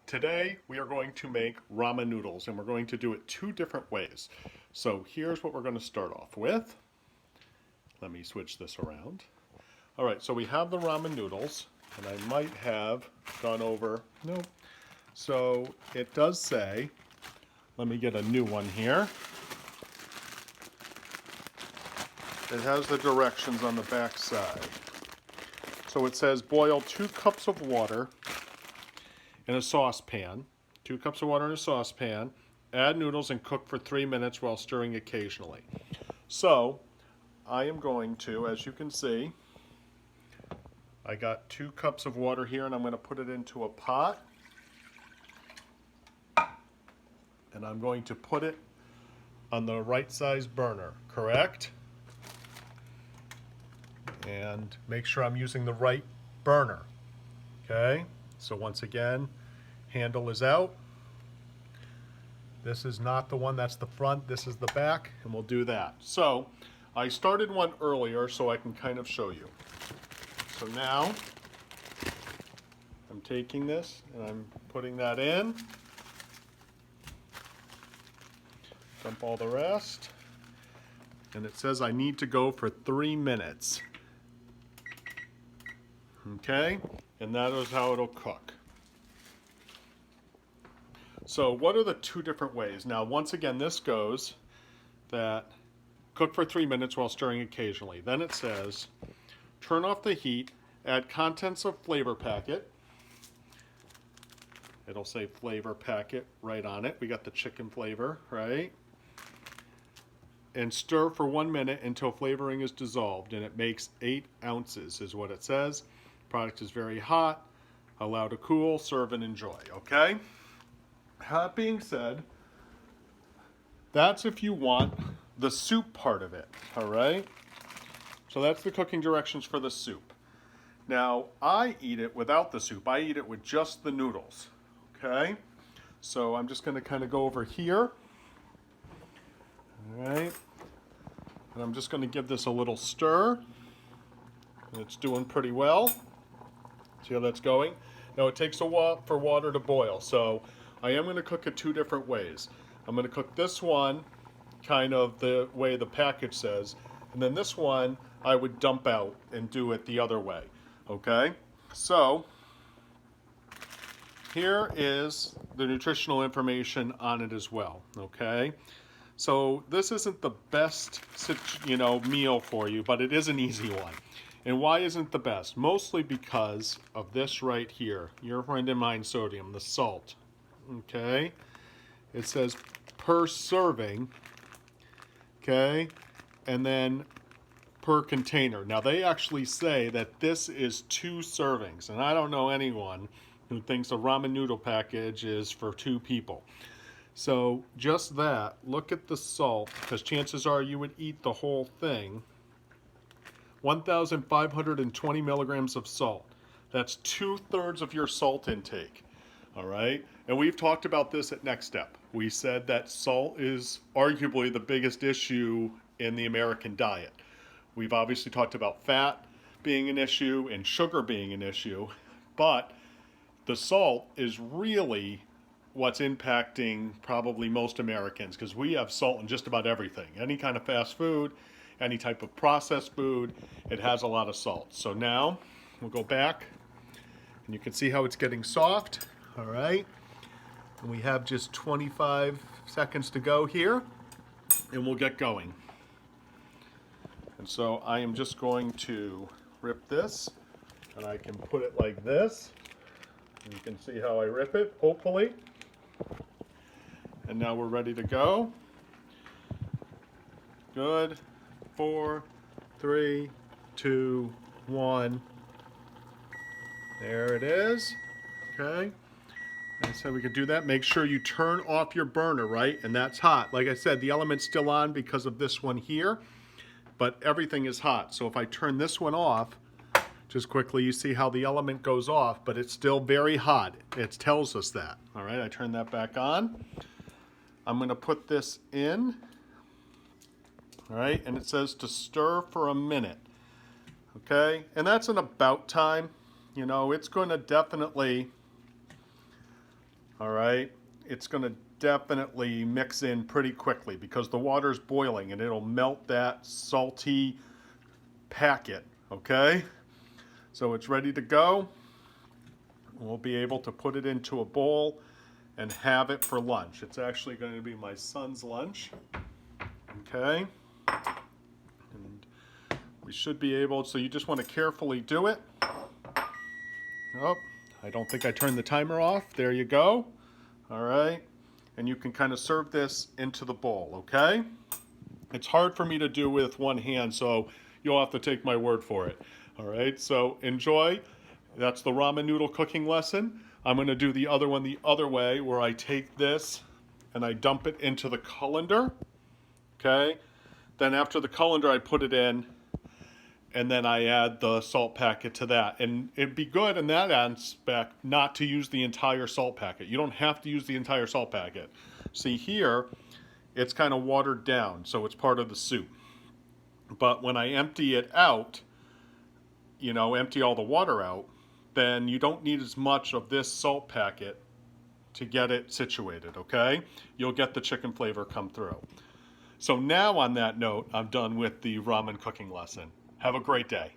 Today we are going to make ramen noodles and we're going to do it two different ways. So here's what we're going to start off with. Let me switch this around. All right, so we have the ramen noodles and I might have gone over, no. So it does say, let me get a new one here. It has the directions on the back side. So it says boil 2 cups of water in a saucepan, 2 cups of water in a saucepan, add noodles and cook for 3 minutes while stirring occasionally. So I am going to, as you can see, I got 2 cups of water here and I'm going to put it into a pot. And I'm going to put it on the right size burner, correct? And make sure I'm using the right burner, okay? So once again, handle is out. This is not the one, that's the front, this is the back, and we'll do that. So I started one earlier so I can kind of show you. So now I'm taking this and I'm putting that in. Dump all the rest. And it says I need to go for 3 minutes. Okay, and that is how it'll cook. So what are the two different ways? Now, once again, this goes that cook for 3 minutes while stirring occasionally. Then it says, turn off the heat, add contents of flavor packet. It'll say flavor packet right on it. We got the chicken flavor, right? And stir for 1 minute until flavoring is dissolved, and it makes 8 ounces is what it says. Product is very hot, allow to cool, serve and enjoy, okay? That being said, that's if you want the soup part of it, all right? So that's the cooking directions for the soup. Now, I eat it without the soup. I eat it with just the noodles, okay? So I'm just gonna kind of go over here, all right? And I'm just gonna give this a little stir. It's doing pretty well. See how that's going? Now it takes a while for water to boil, so I am going to cook it two different ways. I'm going to cook this one kind of the way the package says, and then this one I would dump out and do it the other way. Okay? So here is the nutritional information on it as well. Okay? So this isn't the best, meal for you, but it is an easy one. And why isn't the best? Mostly because of this right here. Your friend and mine sodium, the salt. Okay? It says per serving. Okay? And then per container. Now they actually say that this is 2 servings. And I don't know anyone who thinks a ramen noodle package is for 2 people. So just that, look at the salt, because chances are you would eat the whole thing. 1,520 milligrams of salt. That's 2/3 of your salt intake. All right? And we've talked about this at Next Step. We said that salt is arguably the biggest issue in the American diet. We've obviously talked about fat being an issue and sugar being an issue, but the salt is really what's impacting probably most Americans, because we have salt in just about everything. Any kind of fast food, any type of processed food, it has a lot of salt. So now we'll go back and you can see how it's getting soft. All right. And we have just 25 seconds to go here and we'll get going. And so I am just going to rip this and I can put it like this. And you can see how I rip it, hopefully. And now we're ready to go. Good. 4, 3, 2, 1. There it is. Okay. I said we could do that. Make sure you turn off your burner, right? And that's hot. Like I said, the element's still on because of this one here, but everything is hot. So if I turn this one off, just quickly, you see how the element goes off, but it's still very hot. It tells us that. All right, I turn that back on. I'm going to put this in. All right, and it says to stir for a minute. Okay, and that's an about time. You know, it's going to definitely all right, it's going to definitely mix in pretty quickly because the water's boiling and it'll melt that salty packet, okay? So it's ready to go. We'll be able to put it into a bowl and have it for lunch. It's actually going to be my son's lunch, okay? And we should be able, so you just want to carefully do it. Oh, I don't think I turned the timer off. There you go. All right. And you can kind of serve this into the bowl, okay? It's hard for me to do with one hand, so you'll have to take my word for it. All right, so enjoy. That's the ramen noodle cooking lesson. I'm going to do the other one the other way, where I take this and I dump it into the colander, okay? Then after the colander, I put it in, and then I add the salt packet to that. And it'd be good in that aspect not to use the entire salt packet. You don't have to use the entire salt packet. See here, it's kind of watered down, so it's part of the soup. But when I empty it out, empty all the water out, then you don't need as much of this salt packet to get it situated, okay? You'll get the chicken flavor come through. So now on that note, I'm done with the ramen cooking lesson. Have a great day.